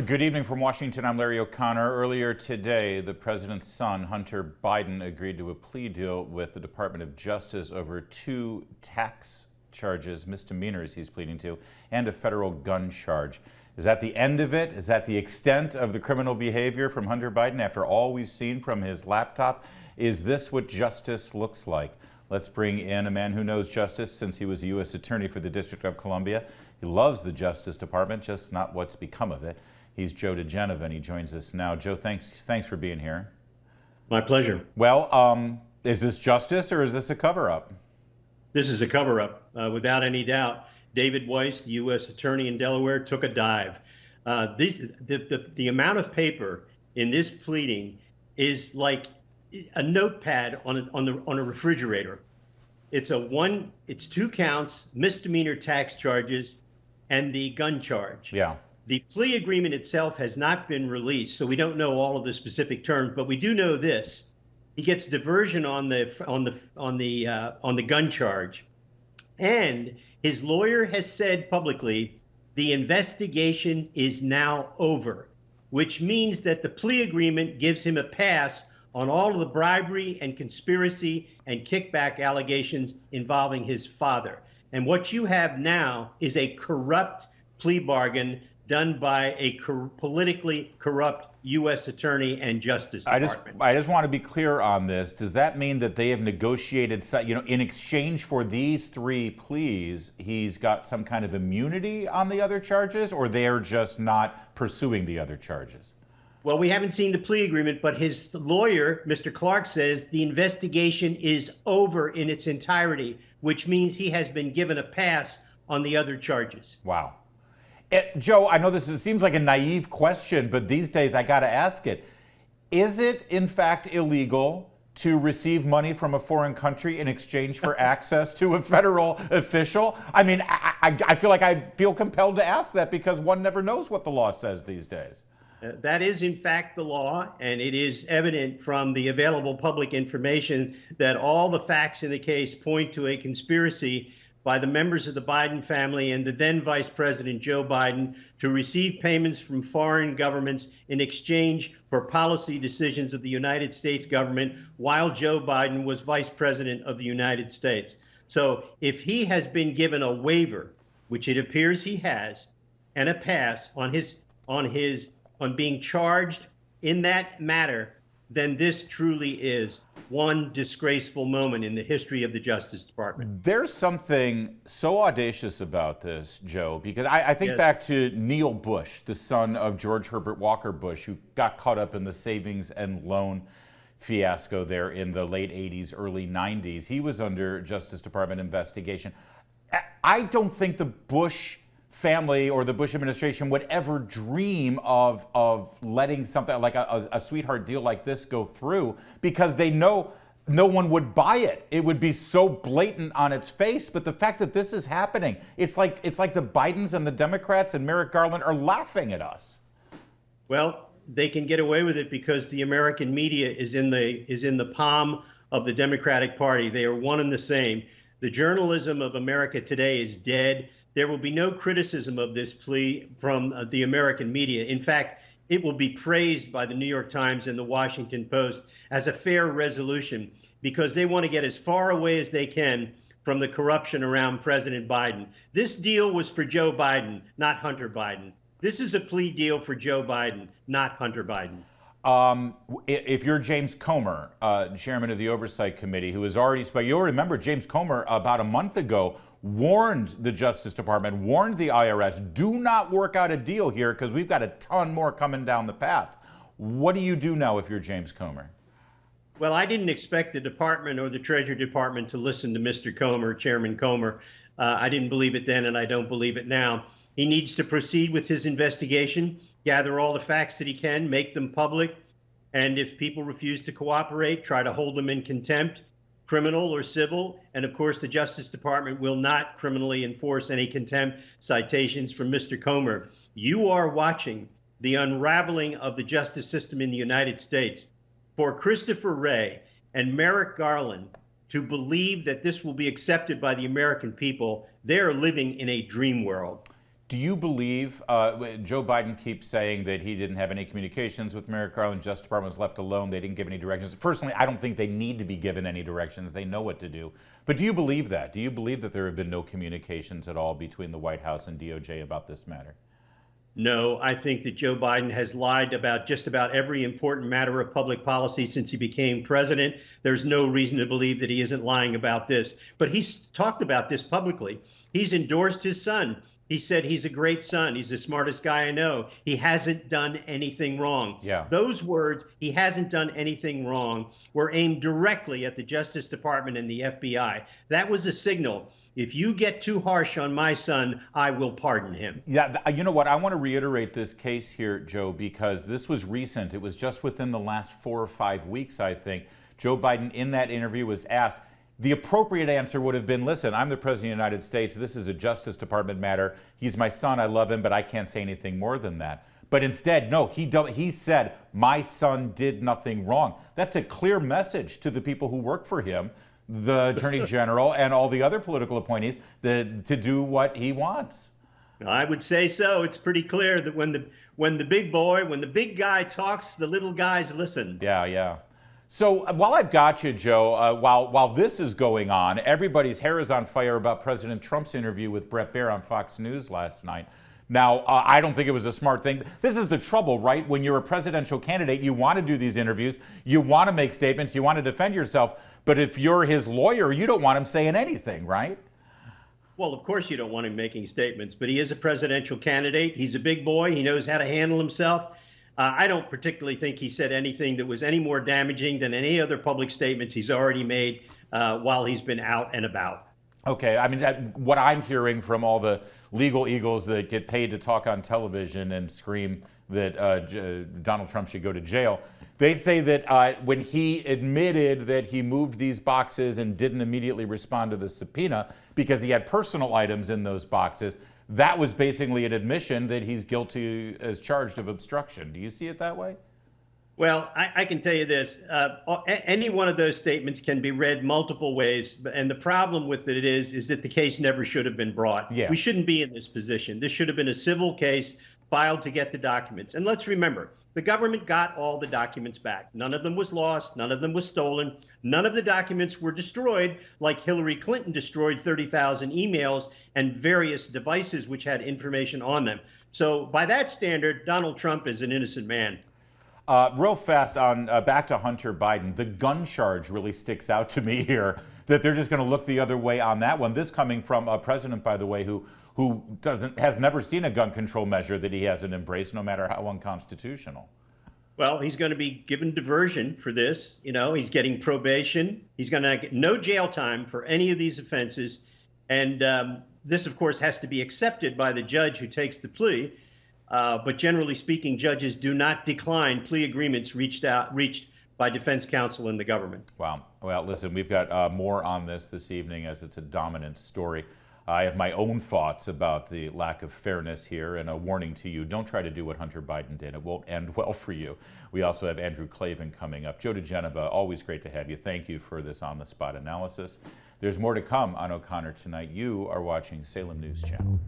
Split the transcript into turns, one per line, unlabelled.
Good evening from Washington. I'm Larry O'Connor. Earlier today, the president's son, Hunter Biden, agreed to a plea deal with the Department of Justice over 2 tax charges, misdemeanors he's pleading to, and a federal gun charge. Is that the end of it? Is that the extent of the criminal behavior from Hunter Biden after all we've seen from his laptop? Is this what justice looks like? Let's bring in a man who knows justice since he was a U.S. Attorney for the District of Columbia. He loves the Justice Department, just not what's become of it. He's Joe diGenova, and he joins us now. Joe, thanks for being here.
My pleasure.
Well, is this justice or is this a cover-up?
This is a cover-up, without any doubt. David Weiss, the U.S. Attorney in Delaware, took a dive. The amount of paper in this pleading is like a notepad on a refrigerator. It's 2 counts, misdemeanor tax charges, and the gun charge.
Yeah.
The plea agreement itself has not been released, so we don't know all of the specific terms, but we do know this. He gets diversion on the gun charge. And his lawyer has said publicly, the investigation is now over, which means that the plea agreement gives him a pass on all of the bribery and conspiracy and kickback allegations involving his father. And what you have now is a corrupt plea bargain done by a politically corrupt U.S. Attorney and Justice Department.
I just want to be clear on this. Does that mean that they have negotiated, in exchange for these 3 pleas, he's got some kind of immunity on the other charges, or they're just not pursuing the other charges?
Well, we haven't seen the plea agreement, but his lawyer, Mr. Clark, says the investigation is over in its entirety, which means he has been given a pass on the other charges.
Wow. Joe, I know it seems like a naive question, but these days I got to ask it. Is it, in fact, illegal to receive money from a foreign country in exchange for access to a federal official? I mean, I feel compelled to ask that because one never knows what the law says these days.
That is, in fact, the law, and it is evident from the available public information that all the facts in the case point to a conspiracy by the members of the Biden family and the then Vice President Joe Biden to receive payments from foreign governments in exchange for policy decisions of the United States government while Joe Biden was Vice President of the United States. So if he has been given a waiver, which it appears he has, and a pass on being charged in that matter, then this truly is one disgraceful moment in the history of the Justice Department.
There's something so audacious about this, Joe, because I think back to Neil Bush, the son of George Herbert Walker Bush, who got caught up in the savings and loan fiasco there in the late 80s, early 90s. He was under Justice Department investigation. I don't think the Bush family or the Bush administration would ever dream of letting something like a sweetheart deal like this go through because they know no one would buy it. It would be so blatant on its face. But the fact that this is happening, it's like the Bidens and the Democrats and Merrick Garland are laughing at us.
Well, they can get away with it because the American media is in the palm of the Democratic Party. They are one and the same. The journalism of America today is dead. There will be no criticism of this plea from the American media. In fact, it will be praised by the New York Times and the Washington Post as a fair resolution because they want to get as far away as they can from the corruption around President Biden. This deal was for Joe Biden, not Hunter Biden. This is a plea deal for Joe Biden, not Hunter Biden.
If you're James Comer, chairman of the Oversight Committee, who has already spoken, you'll remember James Comer about a month ago warned the Justice Department, warned the IRS, do not work out a deal here because we've got a ton more coming down the path. What do you do now if you're James Comer?
Well, I didn't expect the department or the Treasury Department to listen to Mr. Comer, Chairman Comer. I didn't believe it then, and I don't believe it now. He needs to proceed with his investigation, gather all the facts that he can, make them public, and if people refuse to cooperate, try to hold them in contempt, criminal or civil. And of course, the Justice Department will not criminally enforce any contempt citations from Mr. Comer. You are watching the unraveling of the justice system in the United States. For Christopher Wray and Merrick Garland to believe that this will be accepted by the American people, they are living in a dream world.
Do you believe, Joe Biden keeps saying that he didn't have any communications with Merrick Garland, Justice Department was left alone, they didn't give any directions. Personally, I don't think they need to be given any directions. They know what to do. But do you believe that? Do you believe that there have been no communications at all between the White House and DOJ about this matter?
No, I think that Joe Biden has lied about just about every important matter of public policy since he became president. There's no reason to believe that he isn't lying about this. But he's talked about this publicly. He's endorsed his son. He said he's a great son. He's the smartest guy I know. He hasn't done anything wrong.
Yeah.
Those words, he hasn't done anything wrong, were aimed directly at the Justice Department and the FBI. That was a signal. If you get too harsh on my son, I will pardon him.
Yeah, you know what? I want to reiterate this case here, Joe, because this was recent. It was just within the last 4 or 5 weeks, I think. Joe Biden, in that interview, was asked, the appropriate answer would have been, listen, I'm the President of the United States. This is a Justice Department matter. He's my son. I love him, but I can't say anything more than that. But instead, no, he said, my son did nothing wrong. That's a clear message to the people who work for him, the Attorney General and all the other political appointees, to do what he wants.
I would say so. It's pretty clear that when the big guy talks, the little guys listen.
Yeah, yeah. So while I've got you, Joe, while this is going on, everybody's hair is on fire about President Trump's interview with Bret Baier on Fox News last night. Now, I don't think it was a smart thing. This is the trouble, right? When you're a presidential candidate, you want to do these interviews, you want to make statements, you want to defend yourself, but if you're his lawyer, you don't want him saying anything, right?
Well, of course you don't want him making statements, but he is a presidential candidate. He's a big boy. He knows how to handle himself. I don't particularly think he said anything that was any more damaging than any other public statements he's already made while he's been out and about.
Okay, I mean, what I'm hearing from all the legal eagles that get paid to talk on television and scream that Donald Trump should go to jail, they say that when he admitted that he moved these boxes and didn't immediately respond to the subpoena because he had personal items in those boxes, that was basically an admission that he's guilty as charged of obstruction. Do you see it that way?
Well, I can tell you this. Any one of those statements can be read multiple ways. And the problem with it is that the case never should have been brought.
Yeah.
We shouldn't be in this position. This should have been a civil case filed to get the documents. And let's remember, the government got all the documents back. None of them was lost. None of them was stolen. None of the documents were destroyed, like Hillary Clinton destroyed 30,000 emails and various devices which had information on them. So by that standard, Donald Trump is an innocent man.
Real fast on back to Hunter Biden. The gun charge really sticks out to me here, that they're just going to look the other way on that one. This coming from a president, by the way, who has never seen a gun control measure that he hasn't embraced, no matter how unconstitutional.
Well, he's going to be given diversion for this. You know, he's getting probation. He's going to get no jail time for any of these offenses. And this, of course, has to be accepted by the judge who takes the plea. But generally speaking, judges do not decline plea agreements reached by defense counsel and the government.
Wow. Well, listen, we've got more on this evening, as it's a dominant story. I have my own thoughts about the lack of fairness here, and a warning to you, don't try to do what Hunter Biden did. It won't end well for you. We also have Andrew Klavan coming up. Joe diGenova, always great to have you. Thank you for this on-the-spot analysis. There's more to come on O'Connor Tonight. You are watching Salem News Channel.